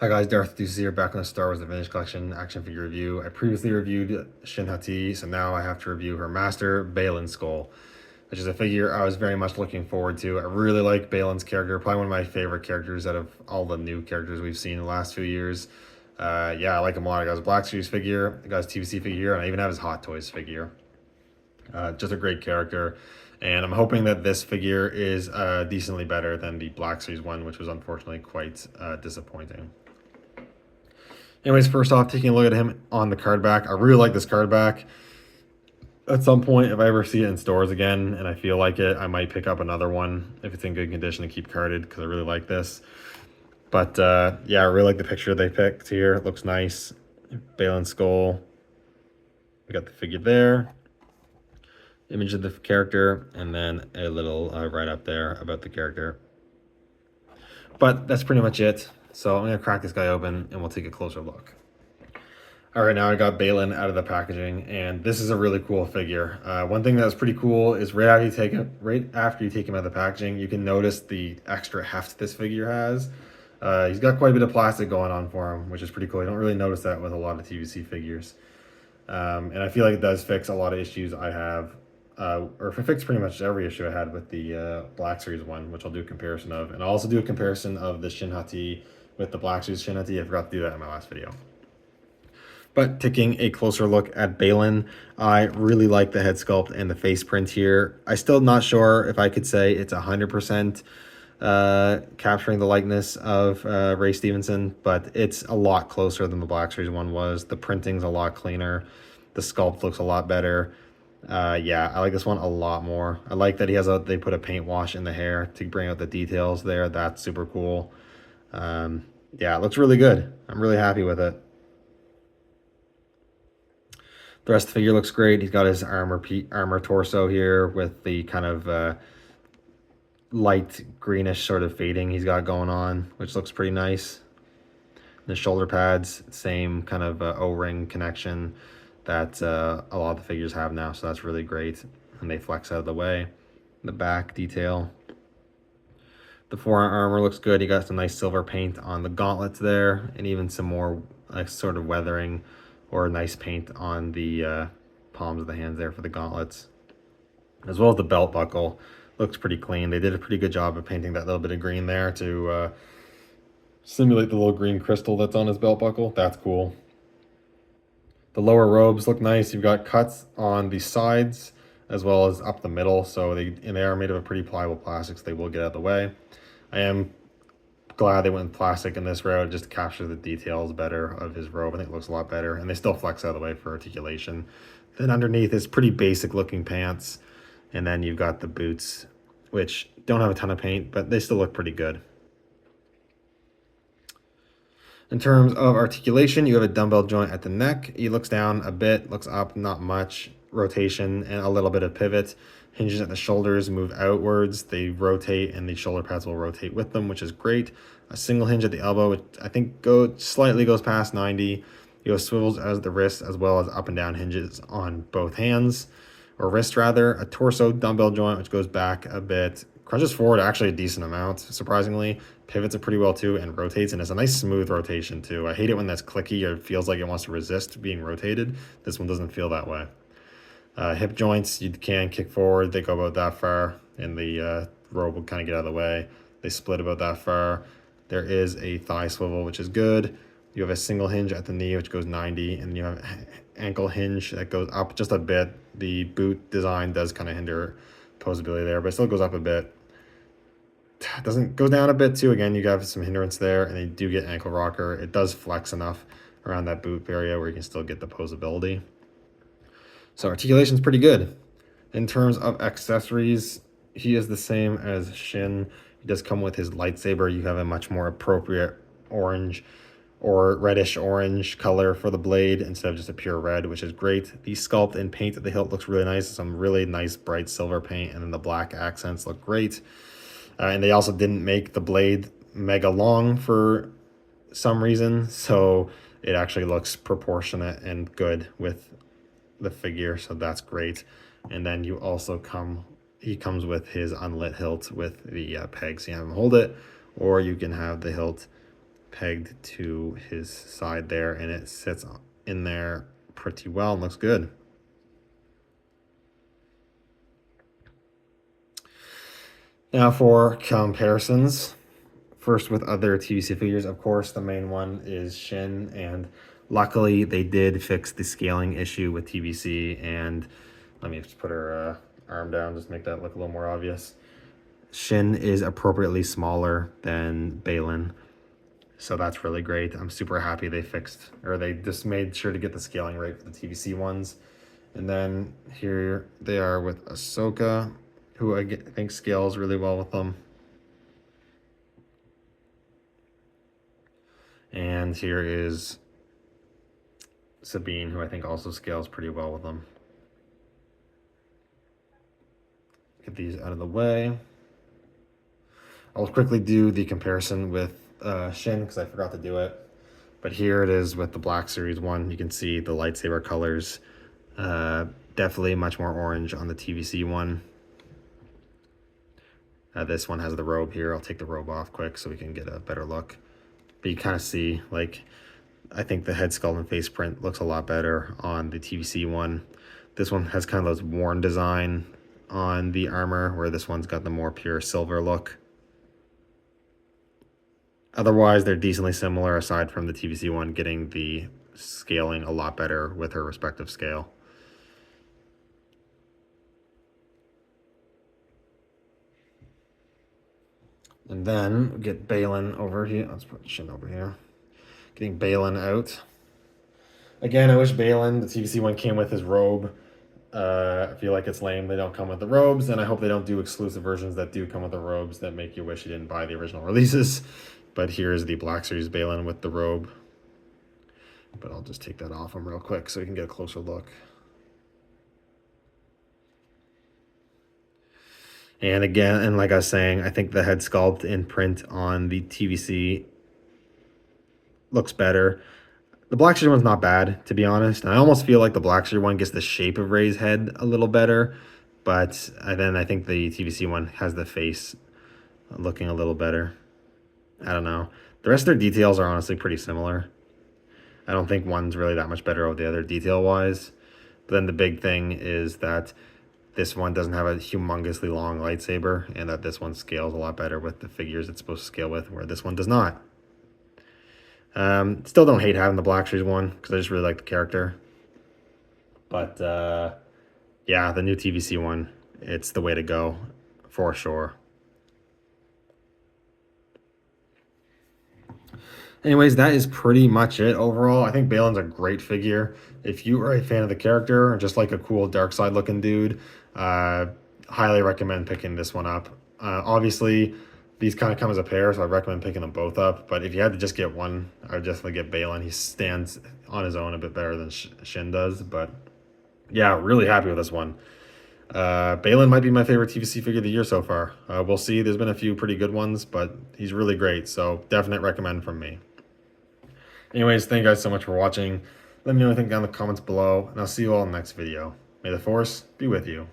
Hi guys, Darth Deuces here, back on the Star Wars The Vintage Collection action figure review. I previously reviewed Shin Hati, so now I have to review her master, Baylan Skoll, which is a figure I was very much looking forward to. I really like Baylan's character, probably one of my favorite characters out of all the new characters we've seen in the last few years. Yeah, I like him a lot. I got his Black Series figure, I got his TVC figure, and I even have his Hot Toys figure. Just a great character. And I'm hoping that this figure is decently better than the Black Series one, which was unfortunately quite disappointing. Anyways, first off, taking a look at him on the card back. I really like this card back. At some point, if I ever see it in stores again and I feel like it, I might pick up another one if it's in good condition to keep carded because I really like this. But yeah, I really like the picture they picked here. It looks nice. Baylan Skoll. We got the figure there. Image of the character, and then a little write-up there about the character. But that's pretty much it. So I'm going to crack this guy open and we'll take a closer look. All right, now I got Baylan out of the packaging, and this is a really cool figure. One thing that was pretty cool is right after you take him out of the packaging, you can notice the extra heft this figure has. He's got quite a bit of plastic going on for him, which is pretty cool. You don't really notice that with a lot of TVC figures. And I feel like it does fix a lot of issues I have, or if it fixed pretty much every issue I had with the Black Series one, which I'll do a comparison of. And I'll also do a comparison of the Shin Hati with the Black Series Shin Hati. I forgot to do that in my last video. But taking a closer look at Baylan, I really like the head sculpt and the face print here. I'm still not sure if I could say it's 100% capturing the likeness of Ray Stevenson, but it's a lot closer than the Black Series one was. The printing's a lot cleaner. The sculpt looks a lot better. Yeah, I like this one a lot more. I like that they put a paint wash in the hair to bring out the details there. That's super cool. Yeah, it looks really good. I'm really happy with it. The rest of the figure looks great. He's got his armor torso here with the kind of light greenish sort of fading he's got going on, which looks pretty nice. The shoulder pads, same kind of O-ring connection that a lot of the figures have now, so that's really great. And they flex out of the way. The back detail. The forearm armor looks good. You got some nice silver paint on the gauntlets there, and even some more like sort of weathering or nice paint on the palms of the hands there for the gauntlets. As well as the belt buckle. Looks pretty clean. They did a pretty good job of painting that little bit of green there to simulate the little green crystal that's on his belt buckle. That's cool. The lower robes look nice. You've got cuts on the sides as well as up the middle. So they are made of a pretty pliable plastic, so they will get out of the way. I am glad they went with plastic in this route just to capture the details better of his robe. I think it looks a lot better, and they still flex out of the way for articulation. Then underneath is pretty basic looking pants, and then you've got the boots, which don't have a ton of paint, but they still look pretty good. In terms of articulation, you have a dumbbell joint at the neck. He looks down a bit, looks up, not much. Rotation and a little bit of pivot. Hinges at the shoulders move outwards. They rotate, and the shoulder pads will rotate with them, which is great. A single hinge at the elbow, which I think slightly goes past 90. You have swivels as the wrist, as well as up and down hinges on both hands, or wrist rather. A torso dumbbell joint, which goes back a bit. Crunches forward actually a decent amount, surprisingly. Pivots it pretty well too, and rotates, and it's a nice smooth rotation too. I hate it when that's clicky or it feels like it wants to resist being rotated. This one doesn't feel that way. Hip joints, you can kick forward. They go about that far, and the robe will kind of get out of the way. They split about that far. There is a thigh swivel, which is good. You have a single hinge at the knee, which goes 90, and you have ankle hinge that goes up just a bit. The boot design does kind of hinder posability there, but it still goes up a bit. Doesn't go down a bit too. Again, you have some hindrance there, and you do get ankle rocker. It does flex enough around that boot area where you can still get the posability. So articulation is pretty good. In terms of accessories, he is the same as Shin. He does come with his lightsaber. You have a much more appropriate orange or reddish orange color for the blade instead of just a pure red, which is great. The sculpt and paint at the hilt looks really nice. Some really nice bright silver paint, and then the black accents look great. And they also didn't make the blade mega long for some reason, so it actually looks proportionate and good with the figure, so that's great. And then you also he comes with his unlit hilt with the pegs. You have him hold it, or you can have the hilt pegged to his side there, and it sits in there pretty well and looks good. Now for comparisons. First with other TVC figures, of course, the main one is Shin, and luckily they did fix the scaling issue with TVC, and let me just put her arm down, just make that look a little more obvious. Shin is appropriately smaller than Baylan, so that's really great. I'm super happy they fixed, or they just made sure to get the scaling right for the TVC ones. And then here they are with Ahsoka, who I think scales really well with them. And here is Sabine, who I think also scales pretty well with them. Get these out of the way. I'll quickly do the comparison with Shin because I forgot to do it. But here it is with the Black Series one. You can see the lightsaber colors. Definitely much more orange on the TVC one. This one has the robe here. I'll take the robe off quick so we can get a better look. But you kind of see, like, I think the head sculpt and face print looks a lot better on the TVC one. This one has kind of those worn design on the armor, where this one's got the more pure silver look. Otherwise, they're decently similar, aside from the TVC one getting the scaling a lot better with her respective scale. And then get Baylan over here. Let's put Shin over here. Getting Baylan out. Again, I wish Baylan, the TVC one, came with his robe. I feel like it's lame they don't come with the robes, and I hope they don't do exclusive versions that do come with the robes that make you wish you didn't buy the original releases. But here's the Black Series Baylan with the robe. But I'll just take that off him real quick so we can get a closer look. And again, and like I was saying, I think the head sculpt in print on the TVC looks better. The Black Series one's not bad, to be honest. And I almost feel like the Black Series one gets the shape of Rey's head a little better. But then I think the TVC one has the face looking a little better. I don't know. The rest of their details are honestly pretty similar. I don't think one's really that much better over the other detail-wise. But then the big thing is that this one doesn't have a humongously long lightsaber, and that this one scales a lot better with the figures it's supposed to scale with, where this one does not. Still don't hate having the Black Series one, because I just really like the character. But, yeah, the new TVC one, it's the way to go, for sure. Anyways, that is pretty much it overall. I think Baylan's a great figure. If you are a fan of the character, or just like a cool dark side looking dude, highly recommend picking this one up. Obviously, these kind of come as a pair, so I recommend picking them both up. But if you had to just get one, I would definitely get Baylan. He stands on his own a bit better than Shin does. But yeah, really happy with this one. Baylan might be my favorite TVC figure of the year so far. We'll see. There's been a few pretty good ones, but he's really great. So definite recommend from me. Anyways, thank you guys so much for watching. Let me know what you think down in the comments below, and I'll see you all in the next video. May the Force be with you.